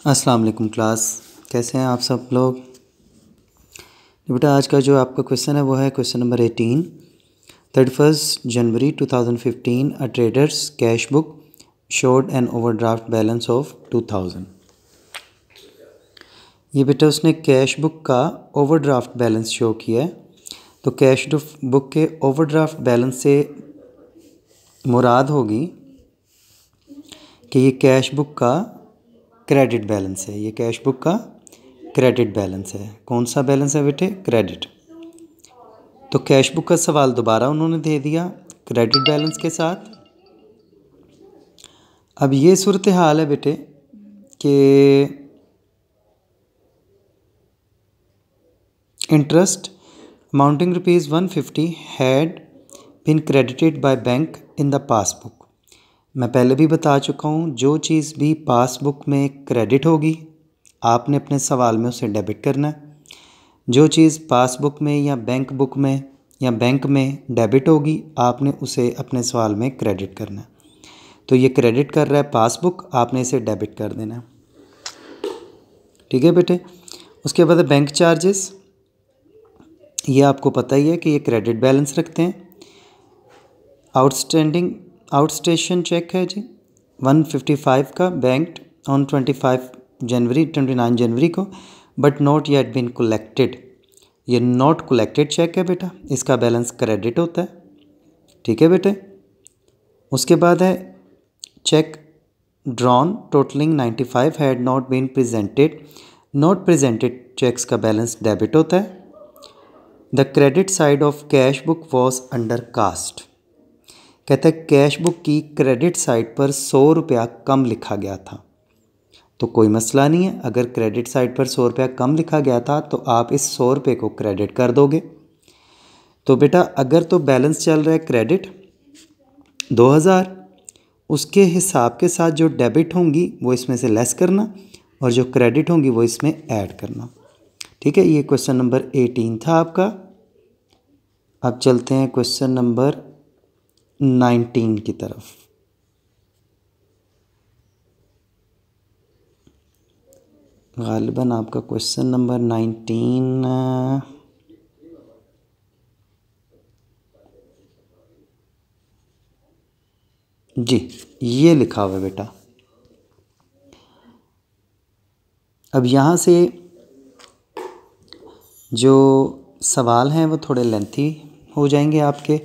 अस्सलाम वालेकुम क्लास, कैसे हैं आप सब लोग। बेटा आज का जो आपका क्वेश्चन है वो है question number 18। 31 January 2015 a traders cash book showed an overdraft balance of 2000। ये बेटा उसने कैश बुक का ओवरड्राफ्ट बैलेंस शो किया है। तो कैश बुक के ओवरड्राफ्ट बैलेंस से मुराद होगी कि ये कैश बुक का क्रेडिट बैलेंस है। ये कैश बुक का क्रेडिट बैलेंस है। कौन सा बैलेंस है बेटे? क्रेडिट। तो कैश बुक का सवाल दोबारा उन्होंने दे दिया क्रेडिट बैलेंस के साथ। अब ये सूरत हाल है बेटे कि interest amounting ₹150 had been credited by bank in the passbook. मैं पहले भी बता चुका हूँ, जो चीज़ भी पासबुक में क्रेडिट होगी आपने अपने सवाल में उसे डेबिट करना है। जो चीज़ पासबुक में या बैंक बुक में या बैंक में डेबिट होगी आपने उसे अपने सवाल में क्रेडिट करना है। तो ये क्रेडिट कर रहा है पासबुक, आपने इसे डेबिट कर देना है। ठीक है बेटे। उसके बाद बैंक चार्जेस, ये आपको पता ही है कि ये क्रेडिट बैलेंस रखते हैं। आउटस्टेशन चेक है जी 155 का, बैंक ऑन 29 जनवरी को, but not yet been collected. ये नॉट कलेक्टेड चेक है बेटा, इसका बैलेंस क्रेडिट होता है। ठीक है बेटे। उसके बाद है cheque drawn totalling 95 had not been presented. Not presented cheques का बैलेंस डेबिट होता है। The credit side of cash book was undercast. कहता है कैश बुक की क्रेडिट साइड पर 100 रुपया कम लिखा गया था। तो कोई मसला नहीं है, अगर क्रेडिट साइड पर 100 रुपया कम लिखा गया था तो आप इस 100 रुपये को क्रेडिट कर दोगे। तो बेटा अगर तो बैलेंस चल रहा है क्रेडिट 2000, उसके हिसाब के साथ जो डेबिट होंगी वो इसमें से लेस करना और जो क्रेडिट होंगी वो इसमें ऐड करना। ठीक है, ये क्वेश्चन नंबर 18 था आपका। अब चलते हैं क्वेश्चन नंबर 19 की तरफ। गालिबन आपका क्वेश्चन नंबर 19 जी ये लिखा हुआ है बेटा। अब यहाँ से जो सवाल हैं वो थोड़े लेंथी हो जाएंगे आपके।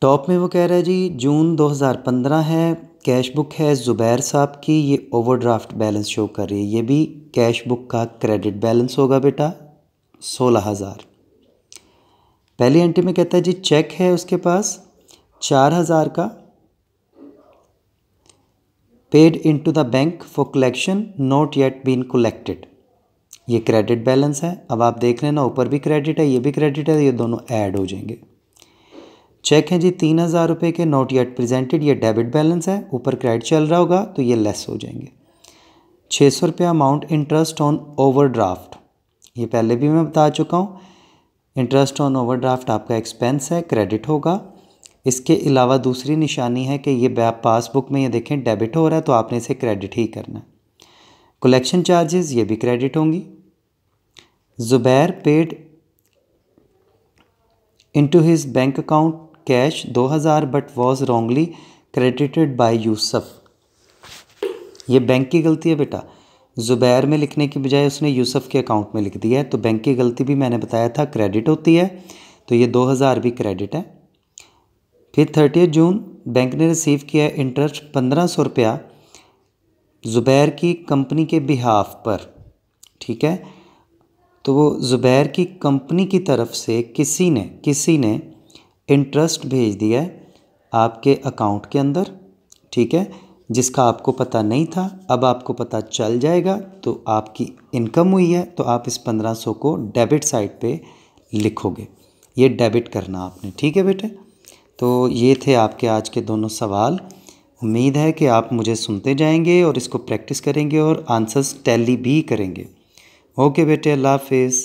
टॉप में वो कह रहा है जी जून 2015 है, कैश बुक है ज़ुबैर साहब की, ये ओवरड्राफ्ट बैलेंस शो कर रही है। ये भी कैश बुक का क्रेडिट बैलेंस होगा बेटा 16,000। पहली एंट्री में कहता है जी चेक है उसके पास 4,000 का, paid into the bank for collection not yet been collected. ये क्रेडिट बैलेंस है। अब आप देख लेना ऊपर भी क्रेडिट है, ये भी क्रेडिट है, ये दोनों ऐड हो जाएंगे। चेक है जी 3,000 रुपये के, नॉट येट प्रेजेंटेड, ये डेबिट बैलेंस है, ऊपर क्रेडिट चल रहा होगा तो ये लेस हो जाएंगे। 600 रुपया अमाउंट इंटरेस्ट ऑन ओवरड्राफ्ट, ये पहले भी मैं बता चुका हूँ। इंटरेस्ट ऑन ओवरड्राफ्ट आपका एक्सपेंस है, क्रेडिट होगा। इसके अलावा दूसरी निशानी है कि ये पासबुक में ये देखें डेबिट हो रहा है तो आपने इसे क्रेडिट ही करना है। कलेक्शन चार्जेस ये भी क्रेडिट होंगी। Zubair paid into his bank account cash 2000 but was wrongly credited bye Yusuf. ये बैंक की गलती है बेटा, ज़ुबैर में लिखने की बजाय उसने यूसुफ के अकाउंट में लिख दिया है। तो बैंक की गलती भी मैंने बताया था क्रेडिट होती है, तो ये 2000 भी क्रेडिट है। फिर 30 जून बैंक ने रिसीव किया इंटरेस्ट 1500 रुपया ज़ुबैर की कंपनी के बिहाफ पर। ठीक है, तो वो ज़ुबैर की कंपनी की तरफ से किसी ने इंटरेस्ट भेज दिया है आपके अकाउंट के अंदर। ठीक है, जिसका आपको पता नहीं था, अब आपको पता चल जाएगा। तो आपकी इनकम हुई है तो आप इस 1500 को डेबिट साइड पे लिखोगे, ये डेबिट करना आपने। ठीक है बेटे, तो ये थे आपके आज के दोनों सवाल। उम्मीद है कि आप मुझे सुनते जाएंगे और इसको प्रैक्टिस करेंगे और आंसर्स टैली भी करेंगे। ओके बेटे, अल्लाह हाफिज़।